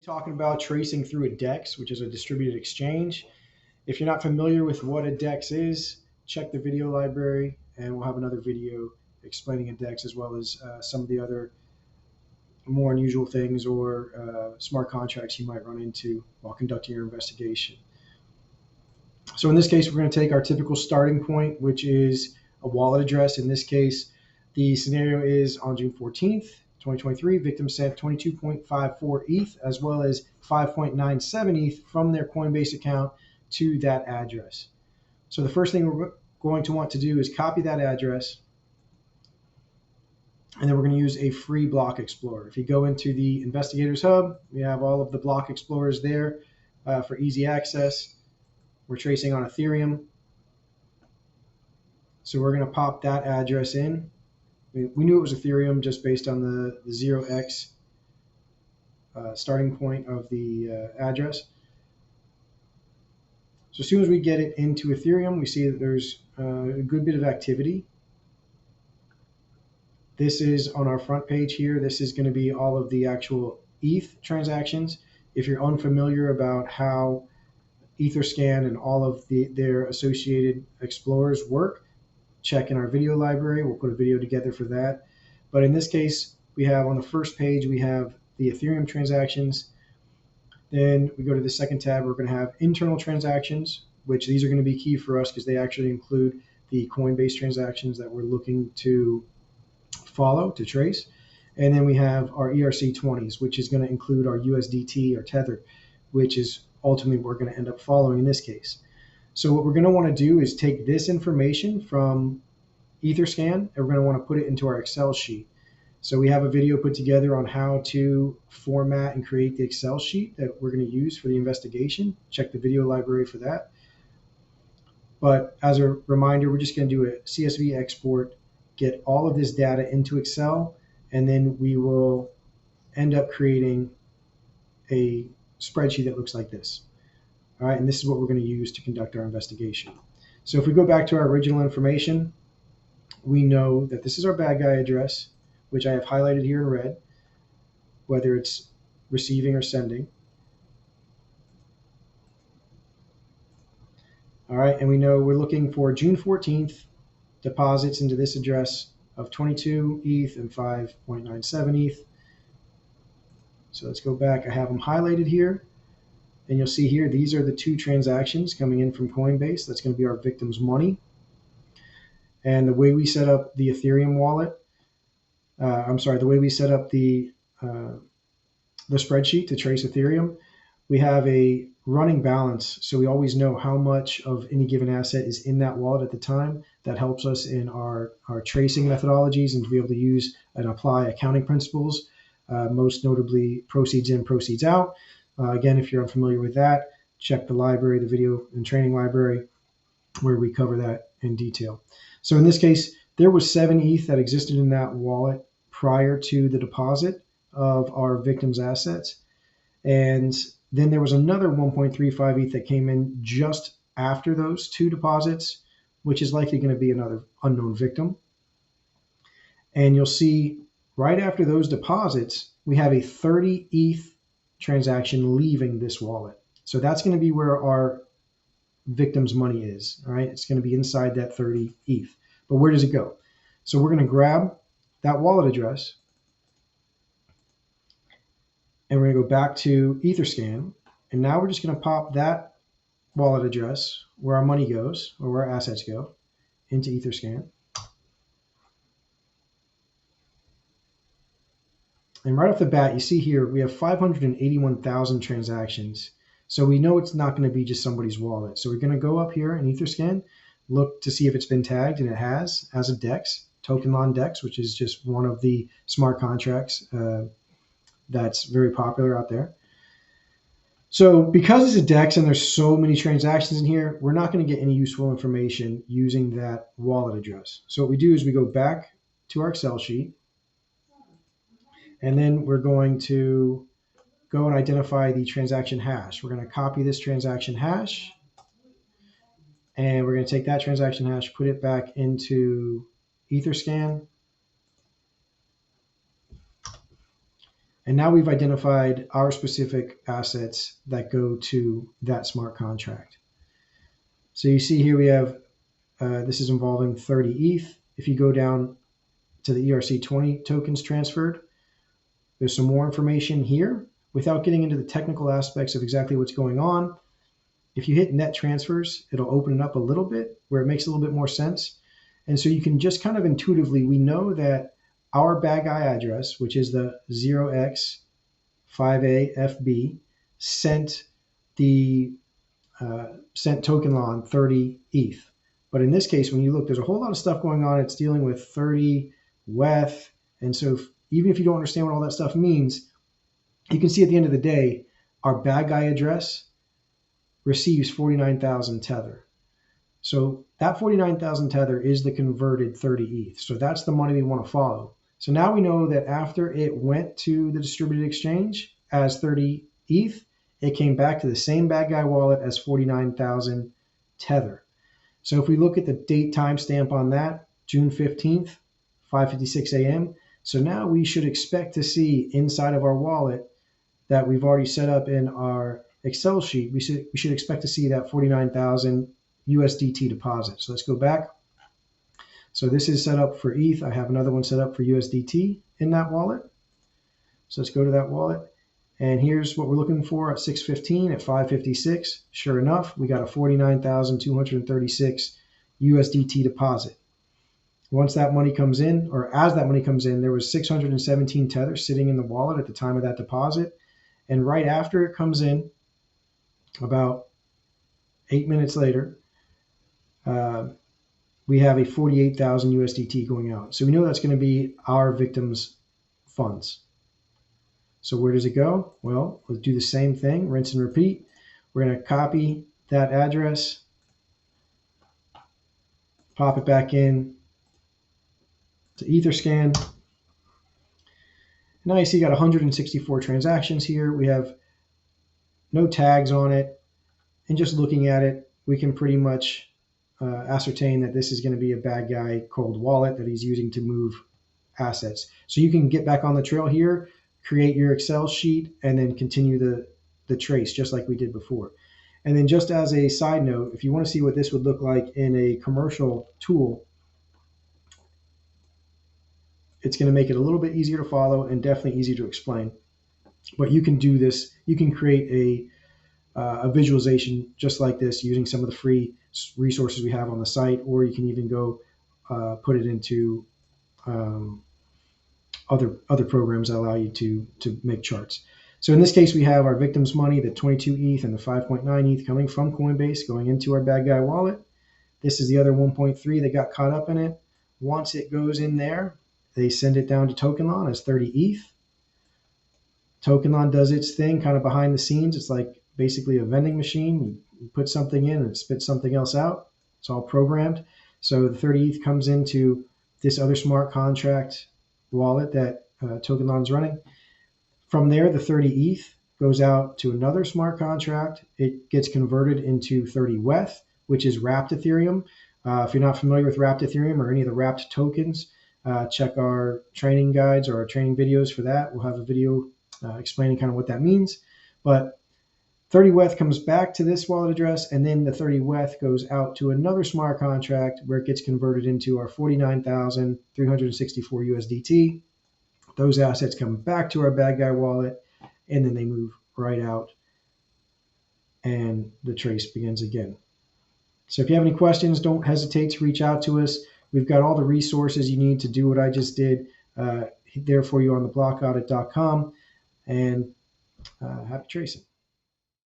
Talking about tracing through a DEX, which is a distributed exchange. If you're not familiar with what a DEX is, check the video library, and we'll have another video explaining a DEX as well as some of the other more unusual things or smart contracts you might run into while conducting your investigation. So in this case, we're going to take our typical starting point, which is a wallet address. In this case, the scenario is on June 14th, 2023, victim sent 22.54 ETH as well as 5.97 ETH from their Coinbase account to that address. So the first thing we're going to want to do is copy that address, and then we're going to use a free block explorer. If you go into the Investigators Hub, we have all of the block explorers there for easy access. We're tracing on Ethereum. So we're going to pop that address in. We knew it was Ethereum just based on the 0x starting point of the address. So as soon as we get it into Ethereum, we see that there's a good bit of activity. This is on our front page here. This is going to be all of the actual ETH transactions. If you're unfamiliar about how Etherscan and all of their associated explorers work, check in our video library. We'll put a video together for that. But in this case, we have on the first page, we have the Ethereum transactions. Then we go to the second tab, we're going to have internal transactions, which these are going to be key for us because they actually include the Coinbase transactions that we're looking to follow, to trace. And then we have our ERC20s, which is going to include our USDT or Tether, which is ultimately what we're going to end up following in this case. So what we're going to want to do is take this information from Etherscan and we're going to want to put it into our Excel sheet. So we have a video put together on how to format and create the Excel sheet that we're going to use for the investigation. Check the video library for that. But as a reminder, we're just going to do a CSV export, get all of this data into Excel, and then we will end up creating a spreadsheet that looks like this. All right, and this is what we're going to use to conduct our investigation. So if we go back to our original information, we know that this is our bad guy address, which I have highlighted here in red, whether it's receiving or sending. All right, and we know we're looking for June 14th deposits into this address of 22 ETH and 5.97 ETH. So let's go back. I have them highlighted here. And you'll see here, these are the two transactions coming in from Coinbase. That's going to be our victim's money. And the way we set up the Ethereum wallet, the way we set up the spreadsheet to trace Ethereum, we have a running balance. So we always know how much of any given asset is in that wallet at the time. That helps us in our tracing methodologies and to be able to use and apply accounting principles, most notably proceeds in, proceeds out. Again, if you're unfamiliar with that, check the library, the video and training library, where we cover that in detail. So in this case, there was 7 ETH that existed in that wallet prior to the deposit of our victim's assets. And then there was another 1.35 ETH that came in just after those two deposits, which is likely going to be another unknown victim. And you'll see right after those deposits, we have a 30 ETH transaction leaving this wallet. So that's going to be where our victim's money is. All right, it's going to be inside that 30 ETH. But where does it go? So we're going to grab that wallet address and we're going to go back to Etherscan. And now we're just going to pop that wallet address where our money goes or where our assets go into Etherscan. And right off the bat, you see here, we have 581,000 transactions. So we know it's not going to be just somebody's wallet. So we're going to go up here in Etherscan, look to see if it's been tagged, and it has as a DEX, token on DEX, which is just one of the smart contracts that's very popular out there. So because it's a DEX and there's so many transactions in here, we're not going to get any useful information using that wallet address. So what we do is we go back to our Excel sheet, and then we're going to go and identify the transaction hash. We're going to copy this transaction hash, and we're going to take that transaction hash, put it back into Etherscan, And now we've identified our specific assets that go to that smart contract. So you see here we have, this is involving 30 ETH. If you go down to the ERC20 tokens transferred, there's some more information here. Without getting into the technical aspects of exactly what's going on, if you hit net transfers, it'll open it up a little bit where it makes a little bit more sense. And so you can just kind of intuitively, we know that our bad guy address, which is the 0x5AFB, sent token law 30 ETH. But in this case, when you look, there's a whole lot of stuff going on. It's dealing with 30 WETH. And so even if you don't understand what all that stuff means, you can see at the end of the day, our bad guy address receives 49,000 Tether. So that 49,000 Tether is the converted 30 ETH. So that's the money we want to follow. So now we know that after it went to the distributed exchange as 30 ETH, it came back to the same bad guy wallet as 49,000 Tether. So if we look at the date timestamp on that, June 15th, 5:56 a.m. So now we should expect to see inside of our wallet that we've already set up in our Excel sheet, we should expect to see that 49,000 USDT deposit. So let's go back. So this is set up for ETH. I have another one set up for USDT in that wallet. So let's go to that wallet. And here's what we're looking for at 6:15 at 5:56. Sure enough, we got a 49,236 USDT deposit. Once that money comes in, or as that money comes in, there was 617 Tether sitting in the wallet at the time of that deposit. And right after it comes in, about 8 minutes later, we have a 48,000 USDT going out. So we know that's going to be our victims' funds. So where does it go? Well, let's do the same thing, rinse and repeat. We're going to copy that address, pop it back in to Etherscan. Now you see you got 164 transactions here. We have no tags on it. And just looking at it, we can pretty much ascertain that this is going to be a bad guy cold wallet that he's using to move assets. So you can get back on the trail here, create your Excel sheet, and then continue the trace just like we did before. And then just as a side note, if you want to see what this would look like in a commercial tool, it's going to make it a little bit easier to follow and definitely easier to explain. But you can do this. You can create a visualization just like this using some of the free resources we have on the site, or you can even go put it into other programs that allow you to make charts. So in this case, we have our victims' money, the 22 ETH and the 5.9 ETH coming from Coinbase going into our bad guy wallet. This is the other 1.3 that got caught up in it. Once it goes in there, they send it down to Tokenlon as 30 ETH. Tokenlon does its thing kind of behind the scenes. It's like basically a vending machine. You put something in and it spits something else out. It's all programmed. So the 30 ETH comes into this other smart contract wallet that Tokenlon's running. From there, the 30 ETH goes out to another smart contract. It gets converted into 30 WETH, which is wrapped Ethereum. If you're not familiar with wrapped Ethereum or any of the wrapped tokens, check our training guides or our training videos for that. We'll have a video explaining kind of what that means. But 30 WETH comes back to this wallet address, and then the 30 WETH goes out to another smart contract where it gets converted into our 49,364 USDT. Those assets come back to our bad guy wallet, and then they move right out, and the trace begins again. So if you have any questions, don't hesitate to reach out to us. We've got all the resources you need to do what I just did there for you on theblockAudit.com, and happy tracing.